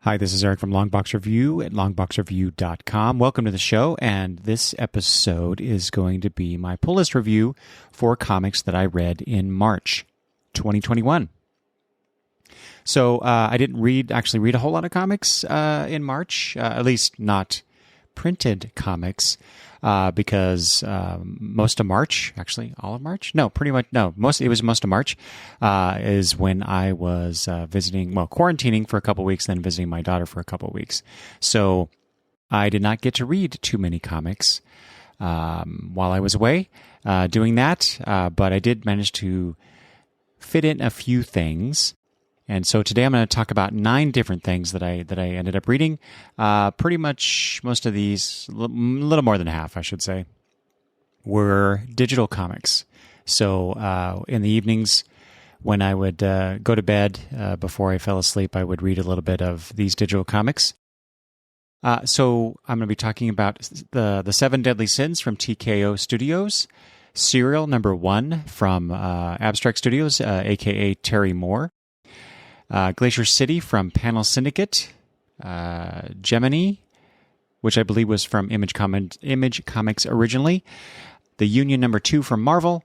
Hi, this is Eric from Longbox Review at longboxreview.com. Welcome to the show, and this episode is going to be my pull list review for comics that I read in March 2021. So I didn't actually read a whole lot of comics in March, at least not printed comics, because most of March, actually all of March, no, pretty much, no, it was most of March, is when I was quarantining for a couple weeks, then visiting my daughter for a couple weeks. So I did not get to read too many comics while I was away doing that, but I did manage to fit in a few things. And so today I'm going to talk about 9 different things that I ended up reading. Pretty much most of these, a little more than half, I should say, were digital comics. So in the evenings when I would go to bed before I fell asleep, I would read a little bit of these digital comics. So I'm going to be talking about the 7 Deadly Sins from TKO Studios, Serial number 1 from Abstract Studios, a.k.a. Terry Moore, Glacier City from Panel Syndicate, Gemini, which I believe was from Image Comics originally, The Union number 2 from Marvel,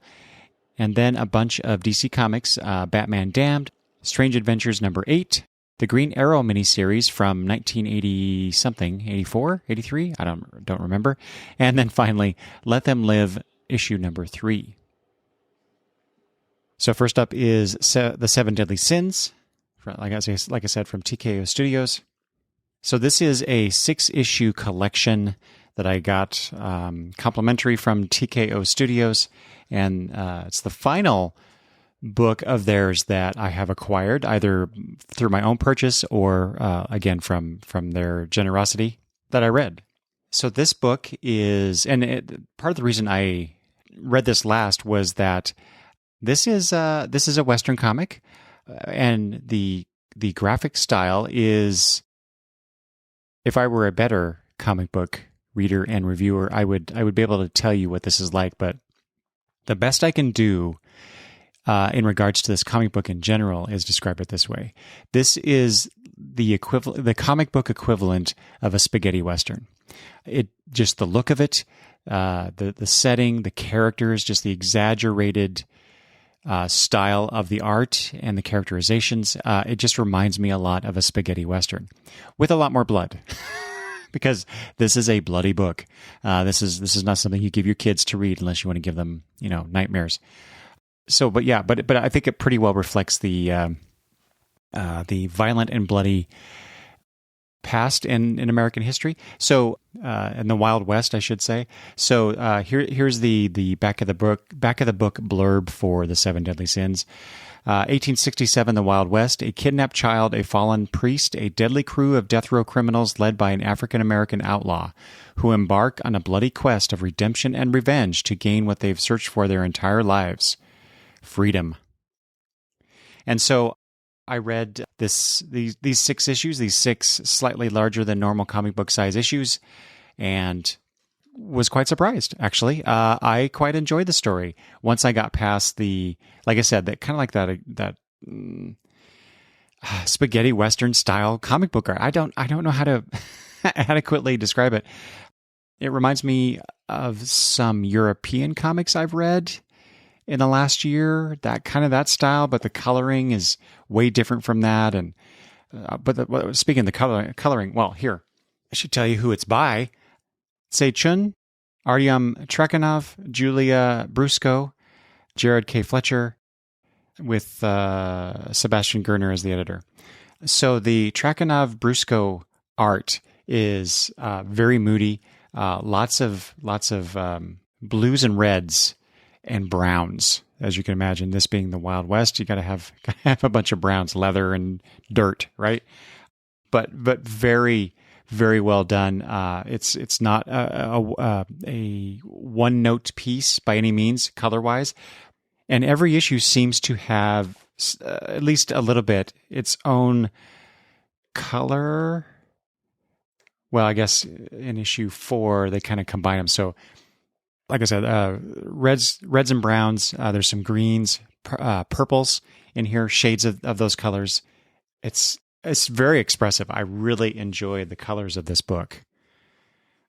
and then a bunch of DC Comics, Batman Damned, Strange Adventures number 8, the Green Arrow miniseries from 1980-something, 84, 83, I don't remember, and then finally, Let Them Live, issue number 3. So first up is the 7 Deadly Sins, like I said, from TKO Studios. So this is a 6-issue collection that I got complimentary from TKO Studios, and it's the final book of theirs that I have acquired, either through my own purchase or, again, from their generosity that I read. So this book is, part of the reason I read this last was that this is a Western comic. And the graphic style is, if I were a better comic book reader and reviewer, I would be able to tell you what this is like. But the best I can do in regards to this comic book in general is describe it this way: this is the comic book equivalent of a spaghetti western. Just the look of it, the setting, the characters, just the exaggerated style of the art and the characterizations, it just reminds me a lot of a spaghetti western with a lot more blood, because this is a bloody book. This is not something you give your kids to read unless you want to give them, nightmares. So, but I think it pretty well reflects the violent and bloody past in American history. So, in the Wild West, I should say. So, here's the back of the book blurb for the 7 Deadly Sins. 1867, the Wild West: a kidnapped child, a fallen priest, a deadly crew of death row criminals led by an African-American outlaw who embark on a bloody quest of redemption and revenge to gain what they've searched for their entire lives: freedom. And so I read these 6 issues, these 6 slightly larger than normal comic book size issues, and was quite surprised, actually. I quite enjoyed the story once I got past like I said, that kind of like that spaghetti western style comic book art. I don't know how to adequately describe it. It reminds me of some European comics I've read in the last year, that style, but the coloring is way different from that. And speaking of the coloring, well, here, I should tell you who it's by: Tse Chun, Artyom Trakhanov, Julia Brusco, Jared K. Fletcher, with Sebastian Gerner as the editor. So the Trakhanov-Brusco art is very moody, lots of blues and reds and browns. As you can imagine, this being the Wild West, you got to have a bunch of browns, leather and dirt, right? But very, very well done. It's not a one note piece by any means, color wise, and every issue seems to have at least a little bit its own color. Well, I guess in issue 4 they kind of combine them. So, like I said, reds and browns. There's some greens, purples in here, shades of those colors. It's It's very expressive. I really enjoy the colors of this book.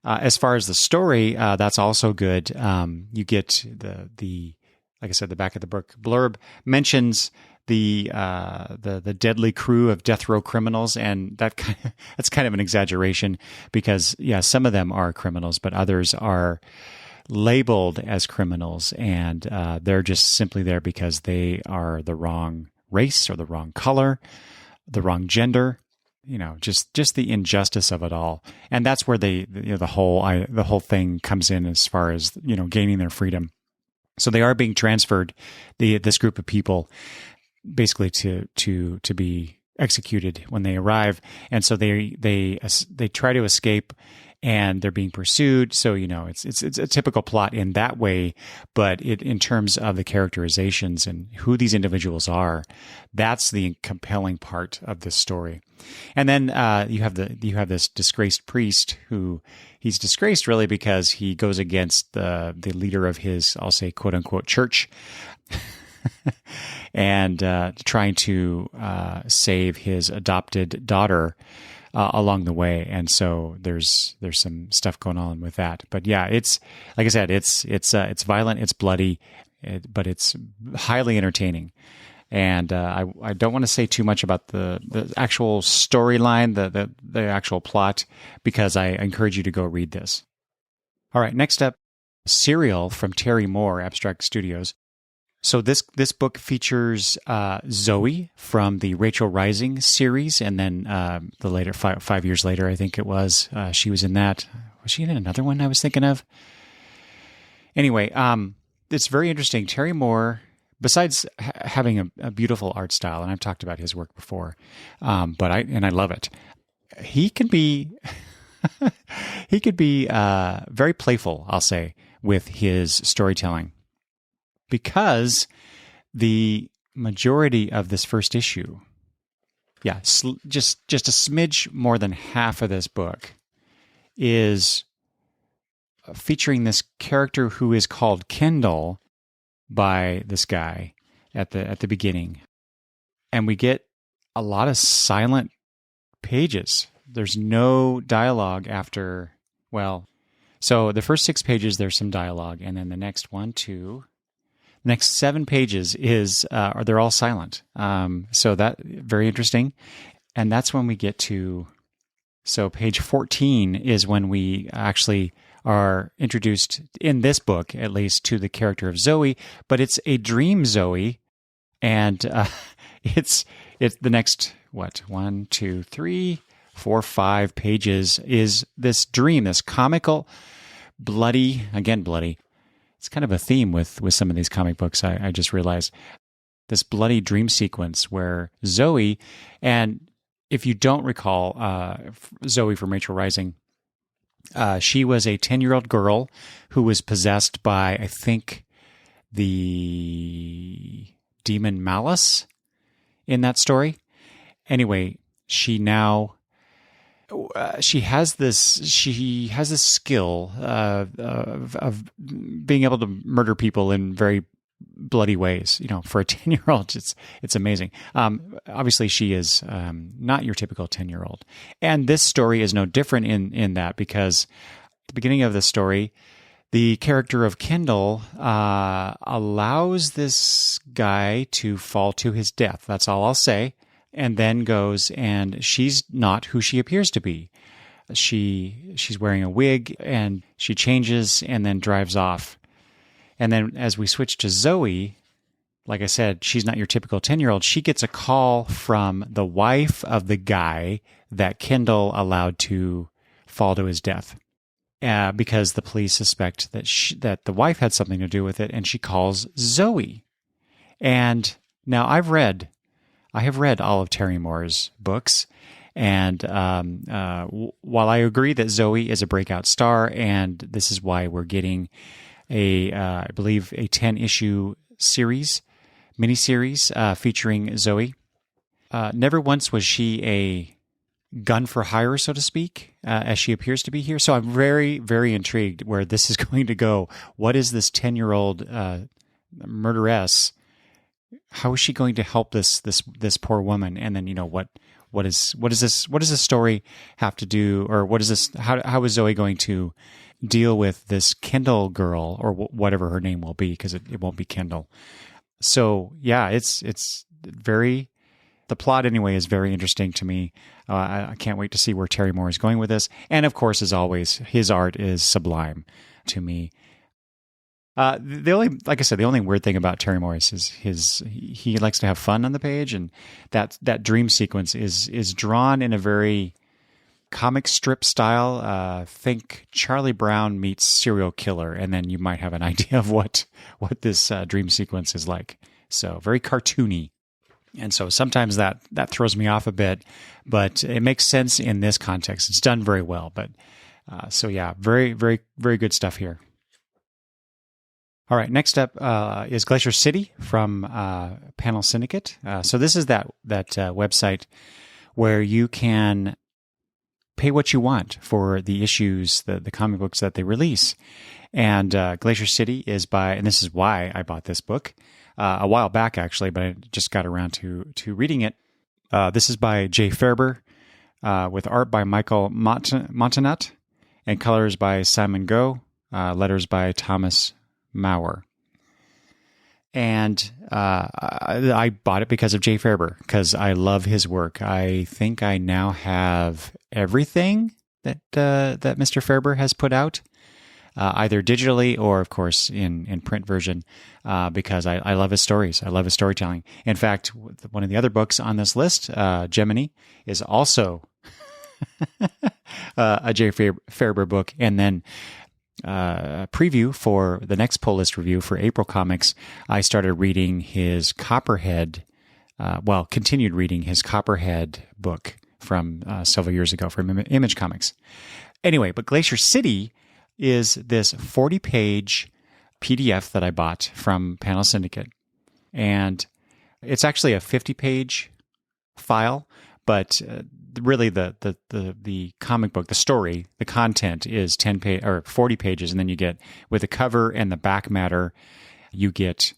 As far as the story, that's also good. You get the like I said, the back of the book blurb mentions the deadly crew of death row criminals, and that's kind of an exaggeration because some of them are criminals, but others are labeled as criminals, and they're just simply there because they are the wrong race or the wrong color, the wrong gender. Just the injustice of it all, and that's where the whole thing comes in as far as gaining their freedom. So they are being transferred, this group of people, basically to be executed when they arrive, and so they try to escape, and they're being pursued. So it's a typical plot in that way, but in terms of the characterizations and who these individuals are, that's the compelling part of this story. And then you have this disgraced priest who he's disgraced really because he goes against the leader of his, I'll say, quote unquote, church. And trying to save his adopted daughter along the way, and so there's some stuff going on with that. But yeah, it's like I said, it's violent, it's bloody, but it's highly entertaining. And I don't want to say too much about the actual storyline, the actual plot, because I encourage you to go read this. All right, next up, Serial from Terry Moore, Abstract Studios. So this book features Zoe from the Rachel Rising series, and then the later 5 years later, I think it was, she was in that. Was she in another one I was thinking of? Anyway, it's very interesting. Terry Moore, besides having a beautiful art style, and I've talked about his work before, but I love it. He can be very playful, I'll say, with his storytelling. Because the majority of this first issue, just a smidge more than half of this book is featuring this character who is called Kendall by this guy at the beginning. And we get a lot of silent pages. There's no dialogue after, so the first 6 pages, there's some dialogue. And then the next next 7 pages they're all silent. So that very interesting. And that's when we get to, so page 14 is when we actually are introduced in this book, at least, to the character of Zoe, but it's a dream Zoe. And it's the next, 1, 2, 3, 4, 5 pages is this dream, this comical, bloody. It's kind of a theme with some of these comic books, I just realized. This bloody dream sequence where Zoe, and if you don't recall Zoe from Rachel Rising, she was a 10-year-old girl who was possessed by, I think, the demon Malice in that story. Anyway, she has this skill of being able to murder people in very bloody ways. For a 10-year-old, it's amazing. Obviously, she is not your typical 10-year-old, and this story is no different in that, because at the beginning of the story, the character of Kendall allows this guy to fall to his death. That's all I'll say. And then goes, and she's not who she appears to be. She's wearing a wig, and she changes and then drives off. And then as we switch to Zoe, like I said, she's not your typical 10-year-old. She gets a call from the wife of the guy that Kendall allowed to fall to his death, because the police suspect that the wife had something to do with it, and she calls Zoe. And now I have read all of Terry Moore's books, and while I agree that Zoe is a breakout star, and this is why we're getting I believe a 10-issue miniseries featuring Zoe, never once was she a gun for hire, so to speak, as she appears to be here. So I'm very, very intrigued where this is going to go. What is this 10-year-old murderess? How is she going to help this poor woman? And then, what What does this story have to do, or what is this? How is Zoe going to deal with this Kendall girl, or whatever her name will be, because it won't be Kendall. So yeah, it's very, the plot anyway is very interesting to me. I can't wait to see where Terry Moore is going with this. And of course, as always, his art is sublime to me. Like I said, the only weird thing about Terry Moore is he likes to have fun on the page, and that dream sequence is drawn in a very comic strip style. Think Charlie Brown meets serial killer, and then you might have an idea of what this dream sequence is like. So very cartoony. And so sometimes that throws me off a bit, but it makes sense in this context. It's done very well. But so yeah, very, very, very good stuff here. All right, next up is Glacier City from Panel Syndicate. So this is that website where you can pay what you want for the issues, the comic books that they release. And Glacier City is by, and this is why I bought this book a while back, actually, but I just got around to reading it. This is by Jay Faerber, with art by Michael Montanut, and colors by Simon Goh, letters by Thomas Maurer. And I bought it because of Jay Faerber, because I love his work. I think I now have everything that Mr. Faerber has put out, either digitally or, of course, in print version, because I love his stories. I love his storytelling. In fact, one of the other books on this list, Gemini, is also a Jay Faerber book. And then preview for the next pull list review for April Comics, I started reading his Copperhead, continued reading his Copperhead book from several years ago from Image Comics. Anyway, but Glacier City is this 40-page PDF that I bought from Panel Syndicate. And it's actually a 50-page file, but really the comic book, the story, the content is 40 pages, and then you get, with the cover and the back matter, you get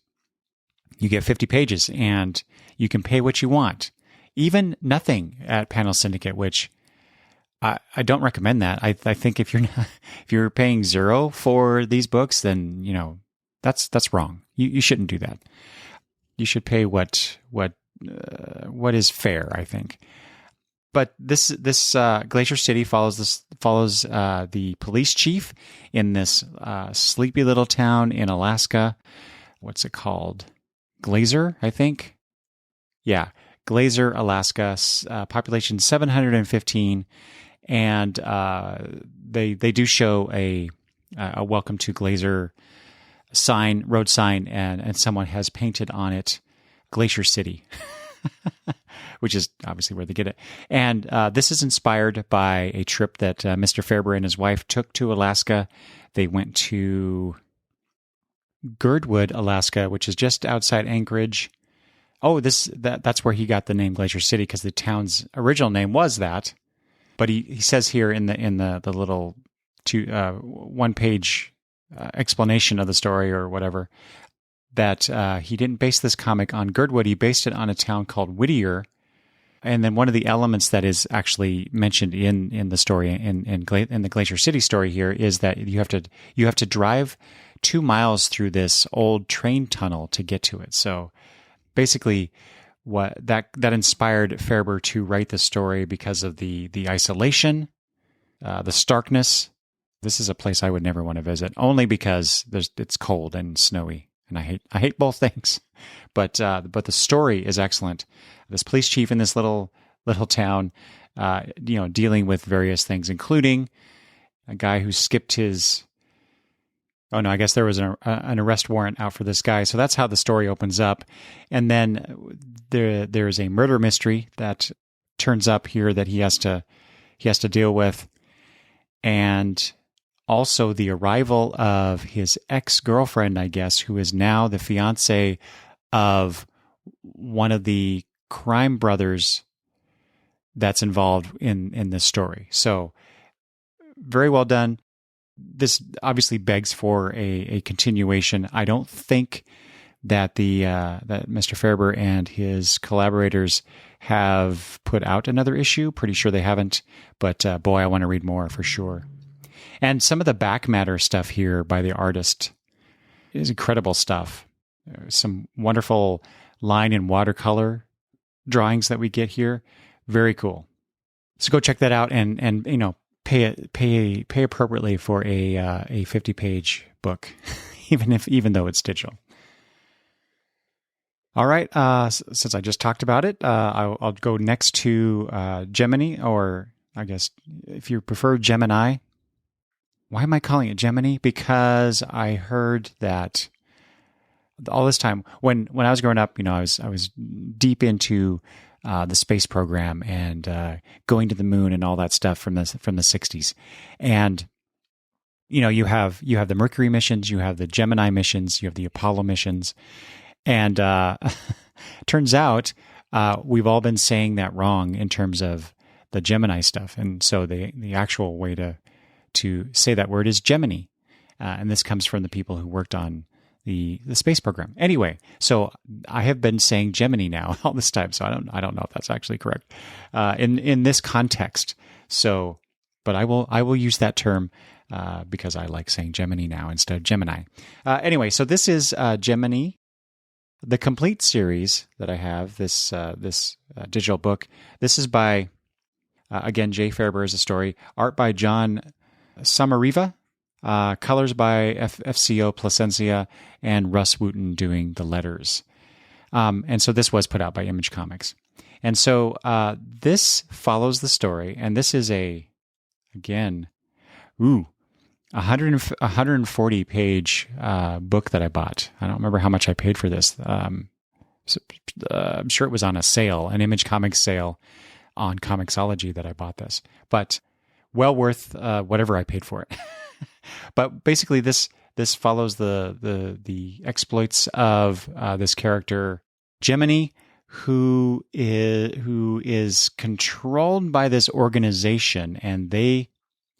50 pages, and you can pay what you want. Even nothing at Panel Syndicate, which I don't recommend that. I think if you're paying $0 for these books, then that's wrong. You shouldn't do that. You should pay what is fair, I think. But this Glacier City follows the police chief in this sleepy little town in Alaska. What's it called? Glacier, I think. Yeah, Glacier, Alaska. Population 715, and they do show a welcome to Glacier road sign, and someone has painted on it Glacier City. Which is obviously where they get it. And this is inspired by a trip that Mr. Faerber and his wife took to Alaska. They went to Girdwood, Alaska, which is just outside Anchorage. Oh, that's where he got the name Glacier City, because the town's original name was that. But he says here in the little one-page explanation of the story or whatever, that he didn't base this comic on Girdwood. He based it on a town called Whittier. And then one of the elements that is actually mentioned in the story, in the Glacier City story here, is that you have to drive 2 miles through this old train tunnel to get to it. So basically, what that inspired Faerber to write the story, because of the isolation, the starkness. This is a place I would never want to visit, only because it's cold and snowy. And I hate both things, but the story is excellent. This police chief in this little town, dealing with various things, including a guy who skipped his. Oh no, I guess there was an arrest warrant out for this guy. So that's how the story opens up, and then there is a murder mystery that turns up here that he has to deal with, and also the arrival of his ex-girlfriend, I guess, who is now the fiance of one of the crime brothers that's involved in this story. So very well done. This obviously begs for a continuation. I don't think that that Mr. Farber and his collaborators have put out another issue. Pretty sure they haven't, but boy, I want to read more for sure. And some of the back matter stuff here by the artist is incredible stuff. Some wonderful line and watercolor drawings that we get here. Very cool. So go check that out and pay appropriately for a 50-page book, even though it's digital. All right. Since I just talked about it, I'll go next to Gemini, or I guess if you prefer Gemini. Why am I calling it Gemini? Because I heard that all this time when I was growing up, I was deep into the space program and going to the moon and all that stuff from the 60s. And you have the Mercury missions, you have the Gemini missions, you have the Apollo missions. And turns out we've all been saying that wrong in terms of the Gemini stuff. And so the actual way to say that word is Gemini. And this comes from the people who worked on the space program. Anyway, so I have been saying Gemini now all this time. So I don't know if that's actually correct in this context. So, but I will use that term because I like saying Gemini now instead of Gemini. Anyway, so this is Gemini. The complete series that I have, this digital book, this is by, again, Jay Farber is a story, art by John Samariva, colors by FCO Placencia, and Russ Wooten doing the letters. And so this was put out by Image Comics. And so this follows the story, and this is 140 page book that I bought. I don't remember how much I paid for this. I'm sure it was on a sale, an Image Comics sale on Comixology that I bought this, but well worth whatever I paid for it. But basically, this follows the exploits of this character Gemini, who is controlled by this organization, and they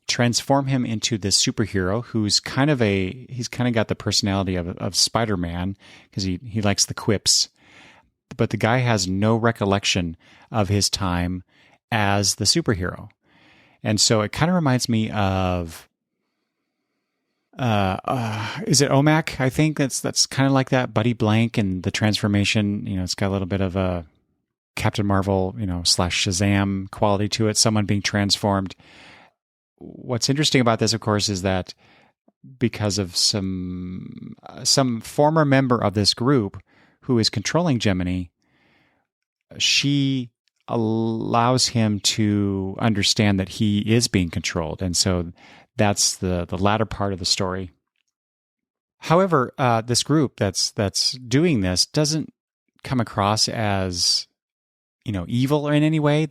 transform him into this superhero who's kind of got the personality of Spider-Man because he likes the quips, but the guy has no recollection of his time as the superhero. And so it kind of reminds me of is it OMAC? I think that's kind of like that, Buddy Blank, and the transformation, it's got a little bit of a Captain Marvel, / Shazam quality to it, someone being transformed. What's interesting about this, of course, is that because of some former member of this group who is controlling Gemini, she allows him to understand that he is being controlled. And so that's the latter part of the story. However, this group that's doing this doesn't come across as, evil in any way. I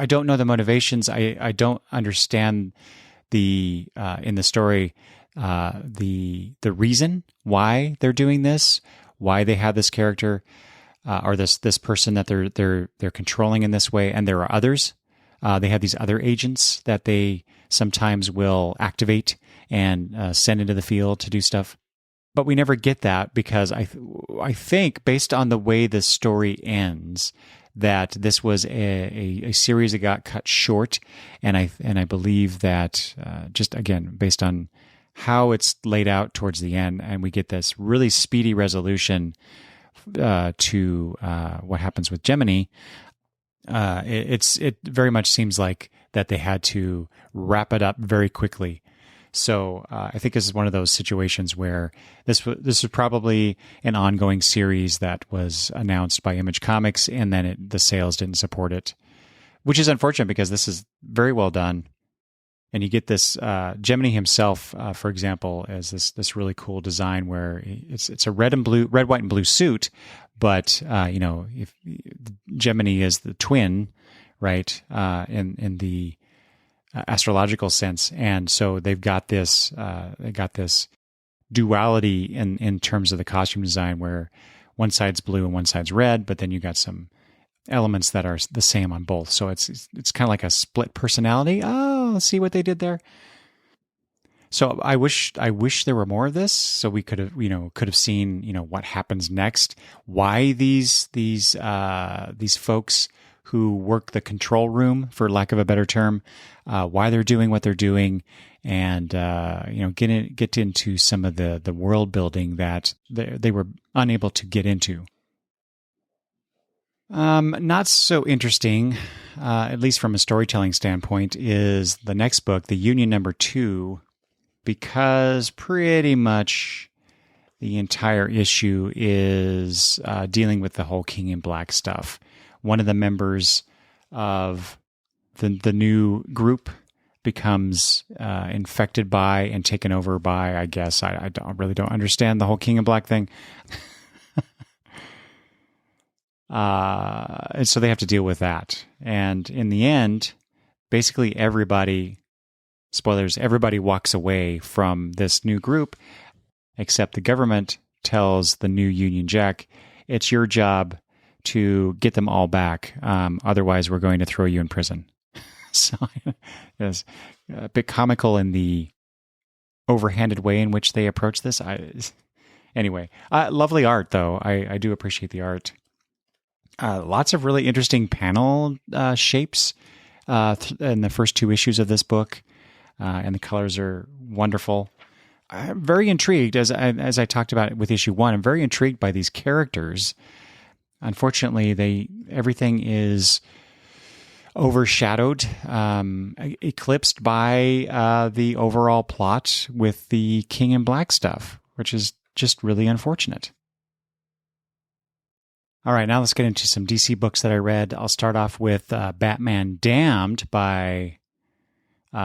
don't know the motivations. I don't understand in the story the reason why they're doing this, why they have this character or this person that they're controlling in this way. And there are others. They have these other agents that they sometimes will activate and send into the field to do stuff. But we never get that because I think based on the way the story ends, that this was a series that got cut short, and I believe that just again based on how it's laid out towards the end, and we get this really speedy resolution to what happens with Gemini. It very much seems like that they had to wrap it up very quickly. So I think this is one of those situations where this was probably an ongoing series that was announced by Image Comics, and then the sales didn't support it, which is unfortunate because this is very well done. And you get this Gemini himself, for example, as this really cool design where it's a red, white, and blue suit, but if Gemini is the twin, right? In the astrological sense, and so they've got this duality in terms of the costume design, where one side's blue and one side's red, but then you got some elements that are the same on both. So it's kind of like a split personality. Oh, let's see what they did there. So I wish there were more of this, so we could have seen what happens next, why these folks who work the control room, for lack of a better term, why they're doing what they're doing, and get into some of the world building that they were unable to get into. Not so interesting, at least from a storytelling standpoint, is the next book, The Union Number 2. Because pretty much the entire issue is dealing with the whole King in Black stuff. One of the members of the new group becomes infected by and taken over by, I guess, I really don't understand the whole King in Black thing. And so they have to deal with that. And in the end, basically everybody... Spoilers, everybody walks away from this new group, except the government tells the new Union Jack, it's your job to get them all back. Otherwise, we're going to throw you in prison. So it's a bit comical in the overhanded way in which they approach this. Anyway, lovely art, though. I do appreciate the art. Lots of really interesting panel shapes in the first 2 issues of this book. And the colors are wonderful. I'm very intrigued, as I talked about with issue 1. I'm very intrigued by these characters. Unfortunately, everything is overshadowed, eclipsed by the overall plot with the King in Black stuff, which is just really unfortunate. All right, now let's get into some DC books that I read. I'll start off with Batman Damned by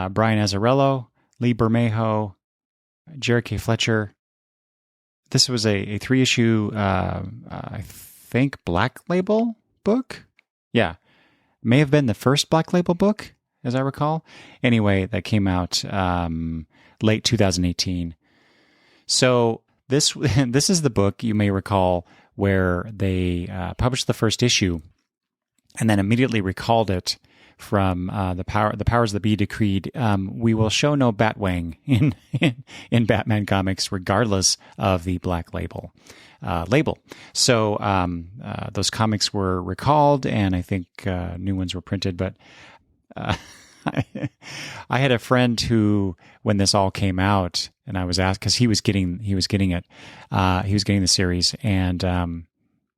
Brian Azzarello, Lee Bermejo, Jared K. Fletcher. This was a 3-issue, I think, Black Label book? Yeah. May have been the first Black Label book, as I recall. Anyway, that came out late 2018. So this is the book, you may recall, where they published the first issue and then immediately recalled it from the powers that be decreed, we will show no Batwang in Batman comics, regardless of the Black Label label. So those comics were recalled, and I think new ones were printed. But I had a friend who, when this all came out, and I was asked because he was getting it, he was getting the series, and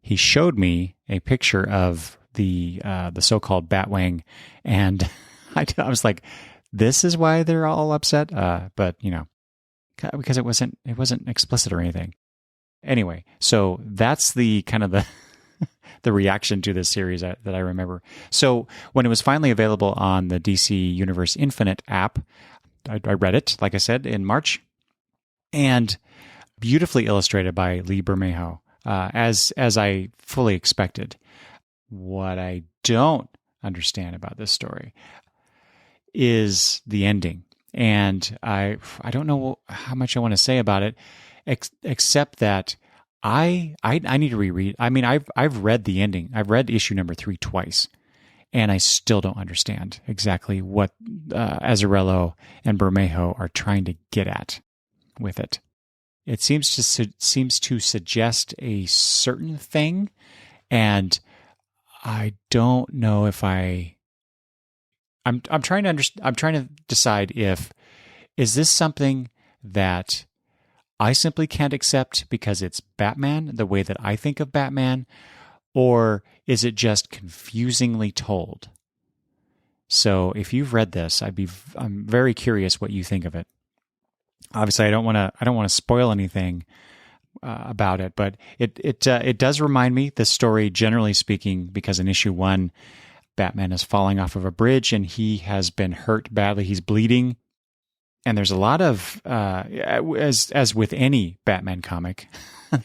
he showed me a picture of the so-called Batwang, and I was like, "This is why they're all upset." But because it wasn't explicit or anything. Anyway, so that's the kind of the reaction to this series that I remember. So when it was finally available on the DC Universe Infinite app, I read it, like I said, in March, and beautifully illustrated by Lee Bermejo, as I fully expected. What I don't understand about this story is the ending. And I don't know how much I want to say about it, except that I need to reread. I mean, I've read the ending. I've read issue number 3 twice, and I still don't understand exactly what Azzarello and Bermejo are trying to get at with it. It seems to suggest a certain thing, and I don't know if I'm trying to decide is this something that I simply can't accept because it's Batman, the way that I think of Batman, or is it just confusingly told? So if you've read this, I'm very curious what you think of it. Obviously, I don't want to spoil anything about it, but it does remind me, this story, generally speaking, because in issue 1, Batman is falling off of a bridge and he has been hurt badly. He's bleeding, and there's a lot of as with any Batman comic,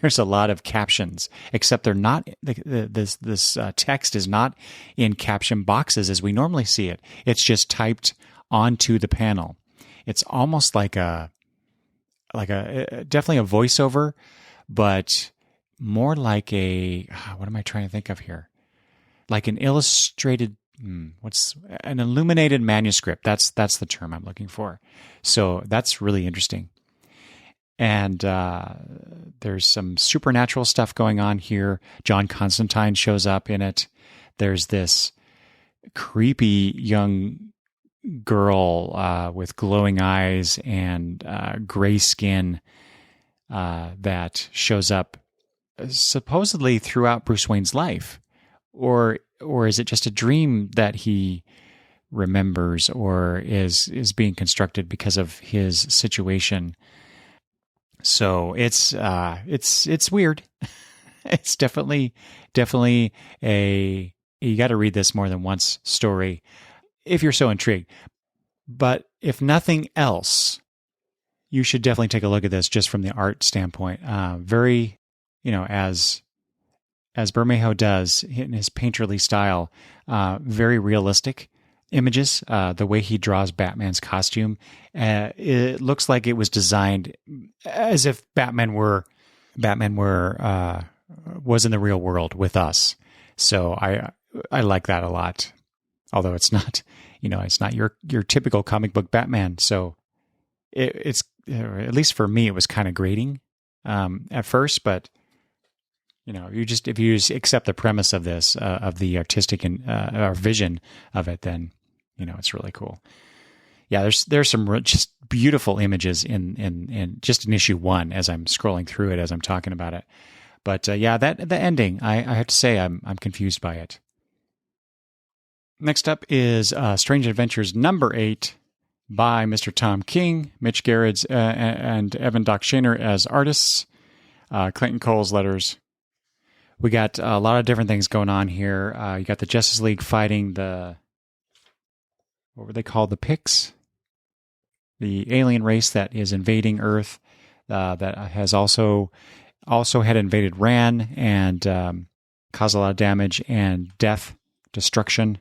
there's a lot of captions, except they're not. This text is not in caption boxes as we normally see it. It's just typed onto the panel. It's almost like a definitely a voiceover, but more like what am I trying to think of here? Like an illustrated what's an illuminated manuscript. That's the term I'm looking for. So that's really interesting. And there's some supernatural stuff going on here. John Constantine shows up in it. There's this creepy young girl with glowing eyes and gray skin that shows up supposedly throughout Bruce Wayne's life. Or is it just a dream that he remembers or is being constructed because of his situation? So it's weird. It's definitely a you got to read this more than once story if you're so intrigued. But if nothing else, you should definitely take a look at this just from the art standpoint. Very, as Bermejo does in his painterly style, very realistic images. The way he draws Batman's costume, it looks like it was designed as if Batman was in the real world with us. So I like that a lot. Although it's not, it's not your typical comic book Batman. So it's at least for me, it was kind of grating at first, but if you just accept the premise of this, of the artistic and our vision of it, then it's really cool. Yeah, there's some just beautiful images in just in issue 1 as I'm scrolling through it as I'm talking about it. But the ending, I have to say I'm confused by it. Next up is Strange Adventures number 8 by Mr. Tom King, Mitch Gerrits, and Evan Doc Shaner as artists. Clayton Cole's letters. We got a lot of different things going on here. You got the Justice League fighting what were they called? The Picts? The alien race that is invading Earth, that has also had invaded Rann and caused a lot of damage and death, destruction.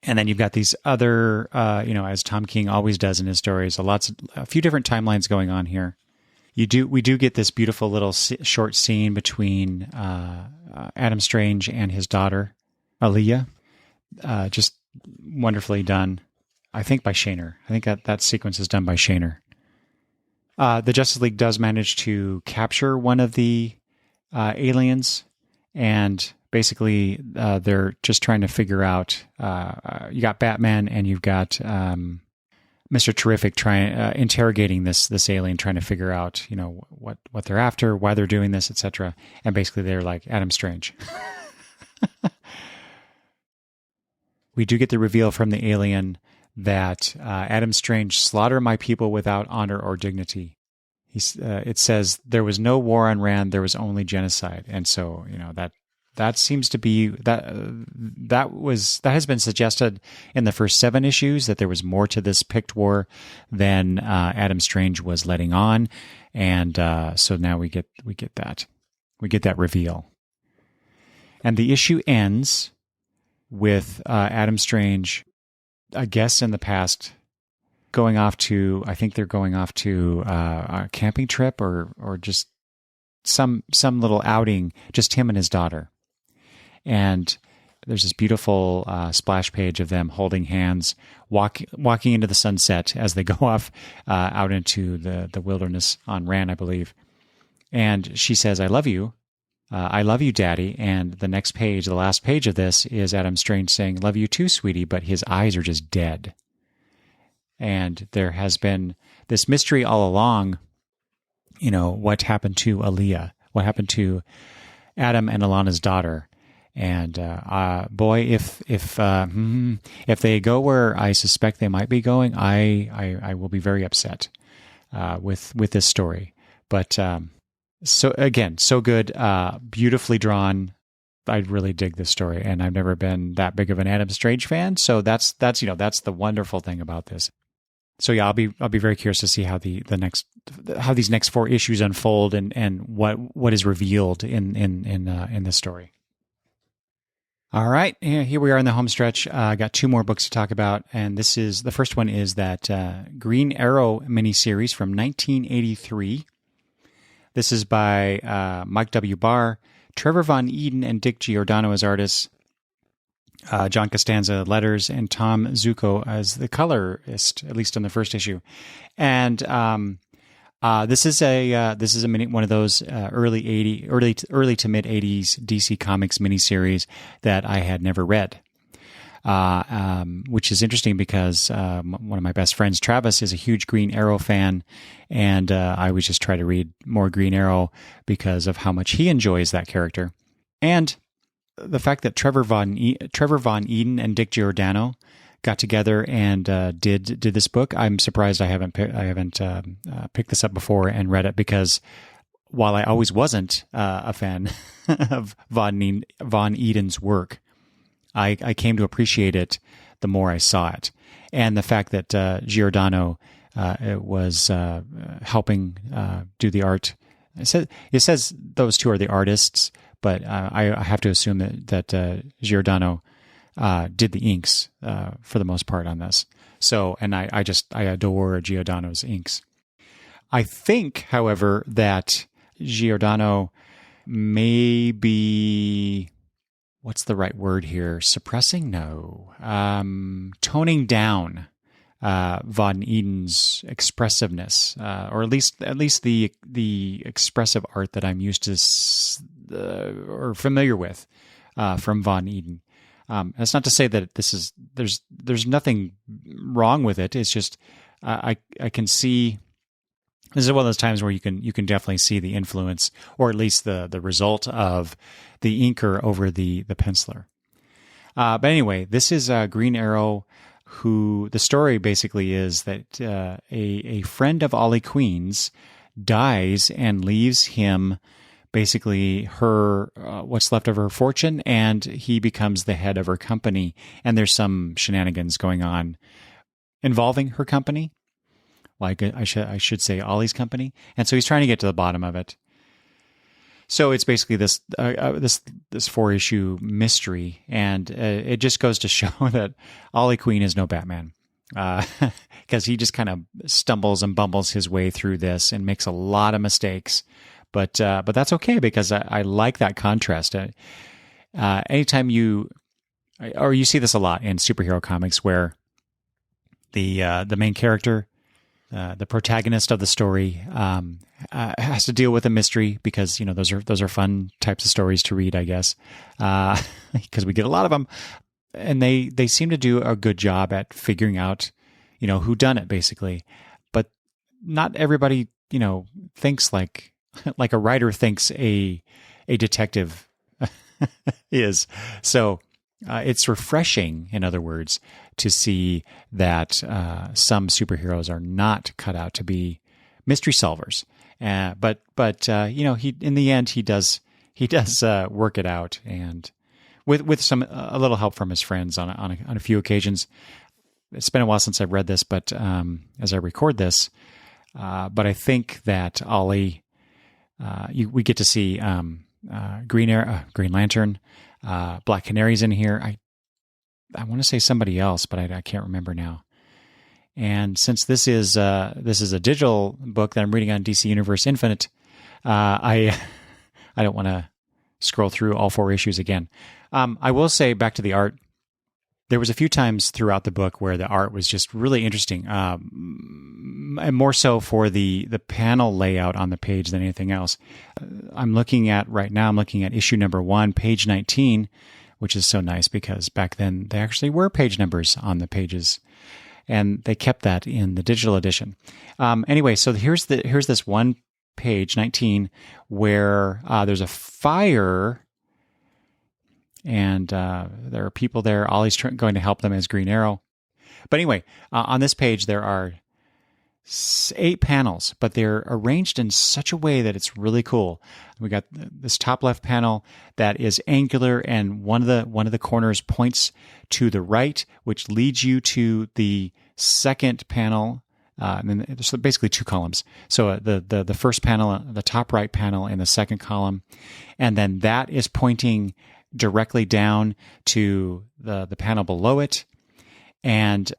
And then you've got these other, as Tom King always does in his stories, a few different timelines going on here. We do get this beautiful little short scene between Adam Strange and his daughter, Aaliyah. Just wonderfully done, I think, by Shaner. I think that sequence is done by Shaner. The Justice League does manage to capture one of the aliens, and basically they're just trying to figure out, you got Batman and you've got Mr. Terrific interrogating this alien, trying to figure out, what they're after, why they're doing this, etc. And basically they're like Adam Strange. We do get the reveal from the alien that Adam Strange slaughtered my people without honor or dignity. It says there was no war on Rann, there was only genocide. And so, that seems to be that has been suggested in the first 7 issues, that there was more to this Pict War than Adam Strange was letting on, and so now we get that reveal, and the issue ends with Adam Strange, I guess in the past, going off to a camping trip or just some little outing, just him and his daughter. And there's this beautiful splash page of them holding hands, walking into the sunset as they go off out into the wilderness on Rann, I believe. And she says, "I love you. I love you, Daddy." And the next page, the last page of this, is Adam Strange saying, "Love you too, sweetie," but his eyes are just dead. And there has been this mystery all along, what happened to Aaliyah, what happened to Adam and Alana's daughter. And boy, if they go where I suspect they might be going, I will be very upset with this story. But so good, beautifully drawn. I really dig this story, and I've never been that big of an Adam Strange fan. So that's the wonderful thing about this. So yeah, I'll be very curious to see how how these next 4 issues unfold and what is revealed in this story. All right, here we are in the home stretch. I got 2 more books to talk about, and the first one is that Green Arrow miniseries from 1983. This is by Mike W. Barr, Trevor Von Eden, and Dick Giordano as artists. John Costanza letters, and Tom Zucco as the colorist, at least on the first issue. And this is a mini, one of those early to mid 80s DC Comics miniseries that I had never read. Which is interesting because one of my best friends, Travis, is a huge Green Arrow fan, and I was just trying to read more Green Arrow because of how much he enjoys that character, and the fact that Trevor Von Eden and Dick Giordano got together and did this book. I'm surprised I haven't picked this up before and read it, because while I always wasn't a fan of Von Eden's work, I came to appreciate it the more I saw it. And the fact that Giordano was helping do the art. It says those two are the artists, but I have to assume that Giordano did the inks for the most part on this. So, and I adore Giordano's inks. I think, however, that Giordano may be... what's the right word here? Suppressing? No. Toning down Von Eden's expressiveness, or at least the expressive art that I'm used to or familiar with from Von Eden. That's not to say that there's nothing wrong with it. It's just I can see. This is one of those times where you can definitely see the influence, or at least the result of the inker over the penciler. But anyway, this is Green Arrow, who the story basically is that a friend of Ollie Queen's dies and leaves him basically her what's left of her fortune, and he becomes the head of her company. And there's some shenanigans going on involving her company. Like I should say Ollie's company, and so he's trying to get to the bottom of it. So it's basically this 4-issue mystery, and it just goes to show that Ollie Queen is no Batman, because he just kind of stumbles and bumbles his way through this and makes a lot of mistakes. But that's okay, because I like that contrast. Anytime you see this a lot in superhero comics, where the main character, the protagonist of the story, has to deal with a mystery, because those are fun types of stories to read, I guess, because we get a lot of them, and they seem to do a good job at figuring out who done it, basically. But not everybody thinks like a writer thinks a detective is. So it's refreshing, in other words, to see that some superheroes are not cut out to be mystery solvers. But he, in the end, he does work it out, and with a little help from his friends on a few occasions. It's been a while since I've read this, but as I record this, but I think that Ollie, we get to see Green Lantern, Black Canary's in here. I want to say somebody else, but I can't remember now. And since this is a digital book that I'm reading on DC Universe Infinite, I don't want to scroll through all 4 issues again. I will say, back to the art, there was a few times throughout the book where the art was just really interesting, and more so for the panel layout on the page than anything else. I'm looking at issue number 1, page 19, which is so nice, because back then they actually were page numbers on the pages, and they kept that in the digital edition. Anyway, so here's this one page 19 where there's a fire, and there are people there. Ollie's going to help them as Green Arrow. But anyway, on this page there are 8 panels, but they're arranged in such a way that it's really cool. We got this top left panel that is angular, and one of the corners points to the right, which leads you to the second panel. And then there's basically 2 columns. So the first panel, the top right panel, and the second column, and then that is pointing directly down to the panel below it, and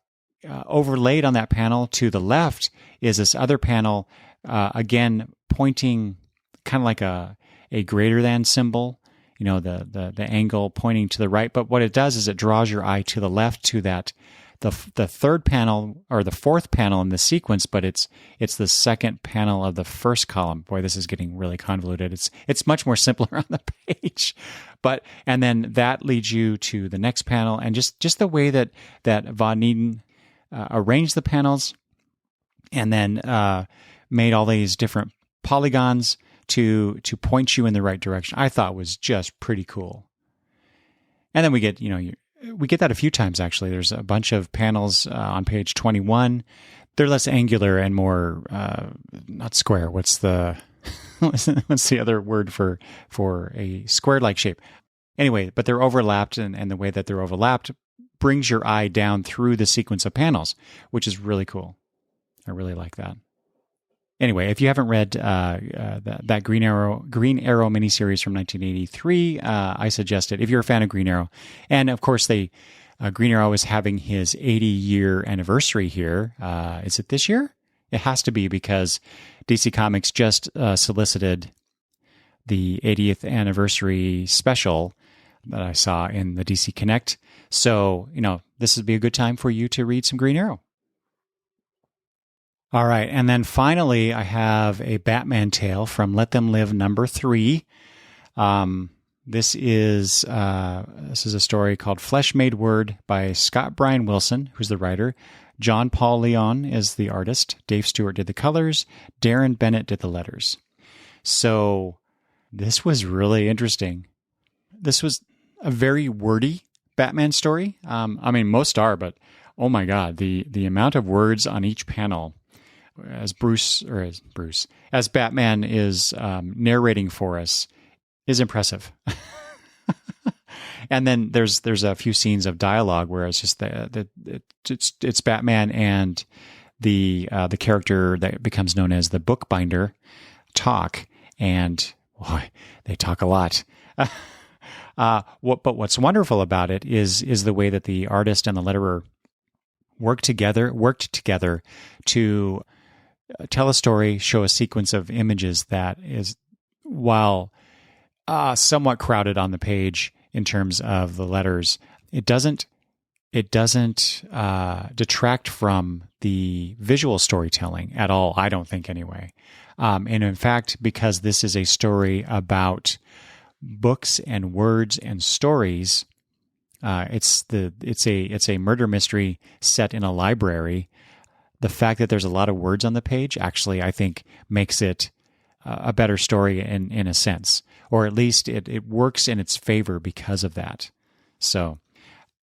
overlaid on that panel to the left is this other panel, again pointing kind of like a greater than symbol the angle pointing to the right. But what it does is it draws your eye to the left to that the third panel or the fourth panel in the sequence, but it's the second panel of the first column. Boy, this is getting really convoluted. It's much more simpler on the page, and then that leads you to the next panel, and just the way that Von Needen arranged the panels, and then made all these different polygons to point you in the right direction, I thought was just pretty cool. And then we get that a few times, actually. There's a bunch of panels on page 21. They're less angular and more not square. What's the other word for a square-like shape? Anyway, but they're overlapped, and the way that they're overlapped brings your eye down through the sequence of panels, which is really cool. I really like that. Anyway, if you haven't read that Green Arrow miniseries from 1983, I suggest it if you're a fan of Green Arrow. And of course, Green Arrow is having his 80-year anniversary here. Is it this year? It has to be, because DC Comics just solicited the 80th anniversary special that I saw in the DC Connect. So, this would be a good time for you to read some Green Arrow. All right, and then finally, I have a Batman tale from Let Them Live #3. This is a story called Flesh Made Word by Scott Bryan Wilson, who's the writer. John Paul Leon is the artist. Dave Stewart did the colors. Darren Bennett did the letters. So this was really interesting. This was a very wordy Batman story. Most are, but oh my God, the amount of words on each panel as Batman is narrating for us is impressive. And then there's a few scenes of dialogue where it's just it's Batman and the character that becomes known as the Bookbinder talk, and boy, they talk a lot. But what's wonderful about it is the way that the artist and the letterer worked together to tell a story, show a sequence of images that is, while somewhat crowded on the page in terms of the letters, it doesn't detract from the visual storytelling at all, I don't think, anyway. And in fact, because this is a story about books and words and stories, it's a murder mystery set in a library. The fact that there's a lot of words on the page actually, I think, makes it a better story in a sense, or at least it works in its favor because of that. So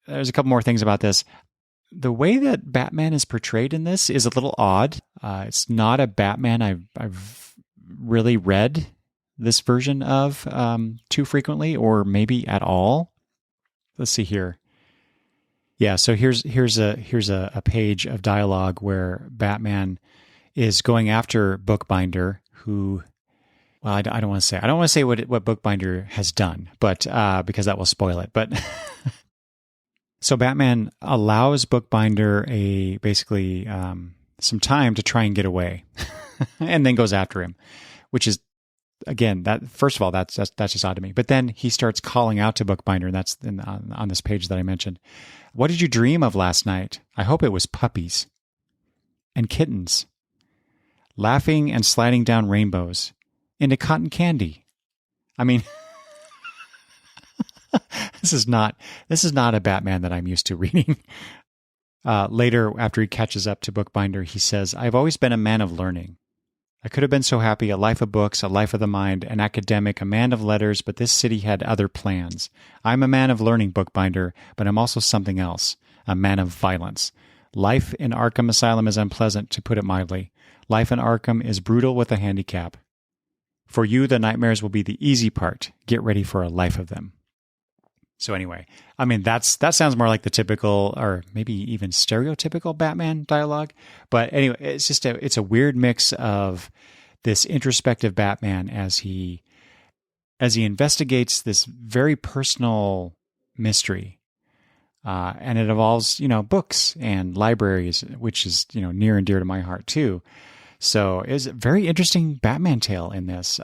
there's a couple more things about this. The way that Batman is portrayed in this is a little odd. It's not a Batman I've really read this version of too frequently, or maybe at all. Let's see here. Yeah, so here's a page of dialogue where Batman is going after Bookbinder, who, well, I don't want to say what Bookbinder has done, but because that will spoil it. But so Batman allows Bookbinder basically some time to try and get away, and then goes after him, which is, again, that first of all, that's just odd to me. But then he starts calling out to Bookbinder, and that's on this page that I mentioned. What did you dream of last night? I hope it was puppies and kittens, laughing and sliding down rainbows into cotton candy. I mean, this is not a Batman that I'm used to reading. Later, after he catches up to Bookbinder, he says, "I've always been a man of learning. I could have been so happy, a life of books, a life of the mind, an academic, a man of letters, but this city had other plans. I'm a man of learning, Bookbinder, but I'm also something else, a man of violence. Life in Arkham Asylum is unpleasant, to put it mildly. Life in Arkham is brutal with a handicap. For you, the nightmares will be the easy part. Get ready for a life of them." So anyway, I mean, that sounds more like the typical, or maybe even stereotypical Batman dialogue. But anyway, it's a weird mix of this introspective Batman as he investigates this very personal mystery, and it involves books and libraries, which is near and dear to my heart too. So it's a very interesting Batman tale in this.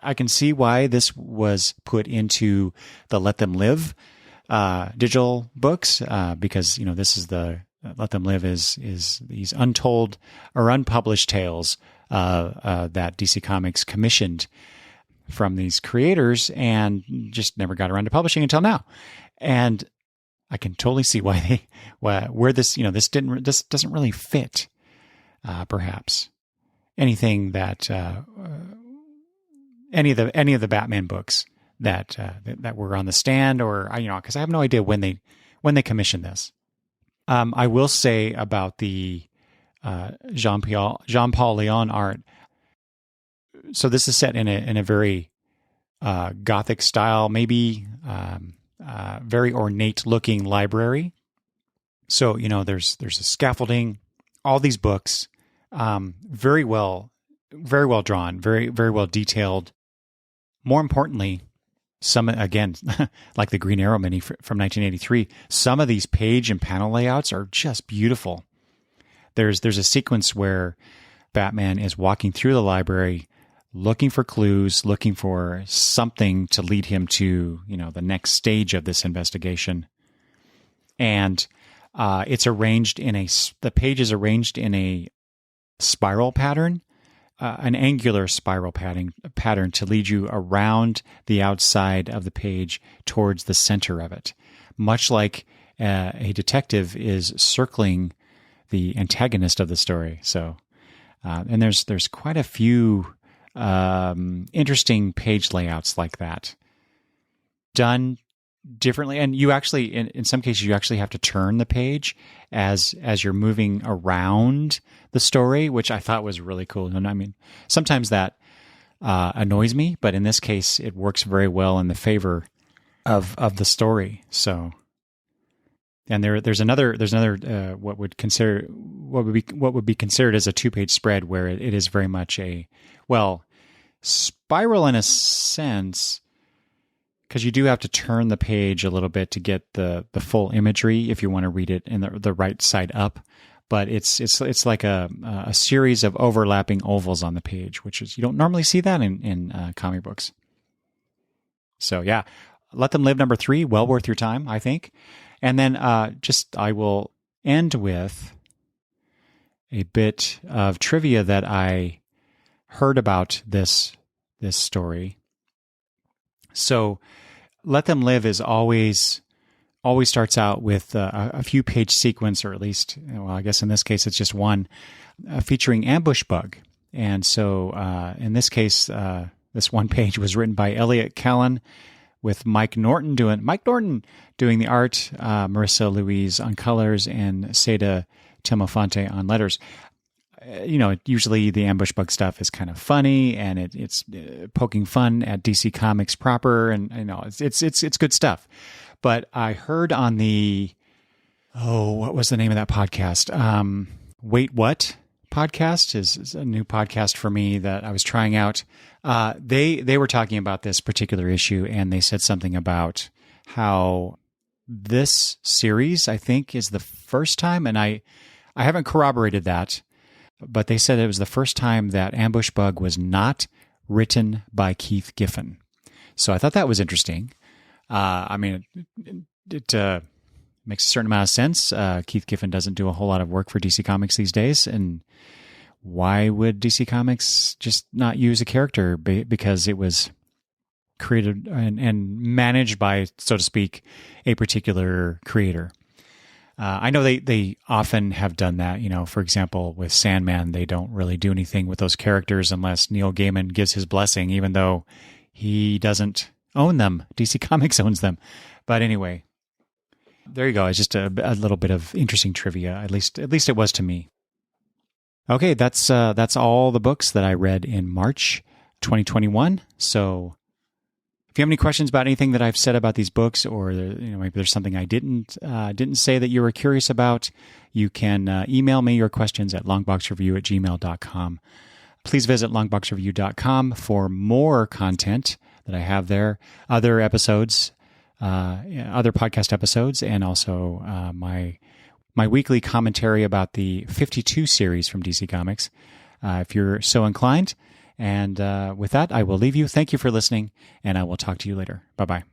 I can see why this was put into the Let Them Live digital books, because this is the Let Them Live is these untold or unpublished tales that DC Comics commissioned from these creators and just never got around to publishing until now. And I can totally see where this this doesn't really fit perhaps anything that any of the Batman books that were on the stand, or because I have no idea when they commissioned this. I will say about the Jean-Paul Leon art. So this is set in a very Gothic style, maybe very ornate looking library. So there's a scaffolding, all these books, very well drawn, very very well detailed. More importantly, some, again, like the Green Arrow mini from 1983, some of these page and panel layouts are just beautiful. There's a sequence where Batman is walking through the library, looking for clues, looking for something to lead him to, the next stage of this investigation. And it's arranged the page is arranged in a spiral pattern, an angular spiral pattern to lead you around the outside of the page towards the center of it, much like a detective is circling the antagonist of the story. So, and there's quite a few interesting page layouts like that, done differently. And you actually, in some cases, you actually have to turn the page as you're moving around the story, which I thought was really cool. And I mean, sometimes that annoys me, but in this case, it works very well in the favor of the story. So, and there's another what would be considered as a 2-page spread, where it is very much spiral in a sense, because you do have to turn the page a little bit to get the full imagery if you want to read it in the right side up. But it's like a series of overlapping ovals on the page, which is, you don't normally see that in comic books. So yeah, Let Them Live number 3, well worth your time, I think. And then I will end with a bit of trivia that I heard about this story. So Let Them Live is always starts out with a few page sequence, or at least, I guess in this case it's just one, featuring Ambush Bug. And so in this case, this one page was written by Elliot Callan, with Mike Norton doing the art, Marissa Louise on colors, and Seda Timofonte on letters. Usually the Ambush Bug stuff is kind of funny, and it's poking fun at DC Comics proper, and it's good stuff. But I heard on what was the name of that podcast? Wait, What podcast is a new podcast for me that I was trying out. They were talking about this particular issue, and they said something about how this series, I think, is the first time, and I haven't corroborated that, but they said it was the first time that Ambush Bug was not written by Keith Giffen. So I thought that was interesting. I mean, it makes a certain amount of sense. Keith Giffen doesn't do a whole lot of work for DC Comics these days, and why would DC Comics just not use a character? Because it was created and managed by, so to speak, a particular creator. I know they often have done that. For example, with Sandman, they don't really do anything with those characters unless Neil Gaiman gives his blessing, even though he doesn't own them. DC Comics owns them. But anyway, there you go. It's just a little bit of interesting trivia. At least it was to me. Okay, that's all the books that I read in March 2021. So if you have any questions about anything that I've said about these books, or maybe there's something I didn't say that you were curious about, you can email me your questions at longboxreview@gmail.com. Please visit longboxreview.com for more content that I have there, other episodes, other podcast episodes, and also my weekly commentary about the 52 series from DC Comics, if you're so inclined. And with that, I will leave you. Thank you for listening, and I will talk to you later. Bye-bye.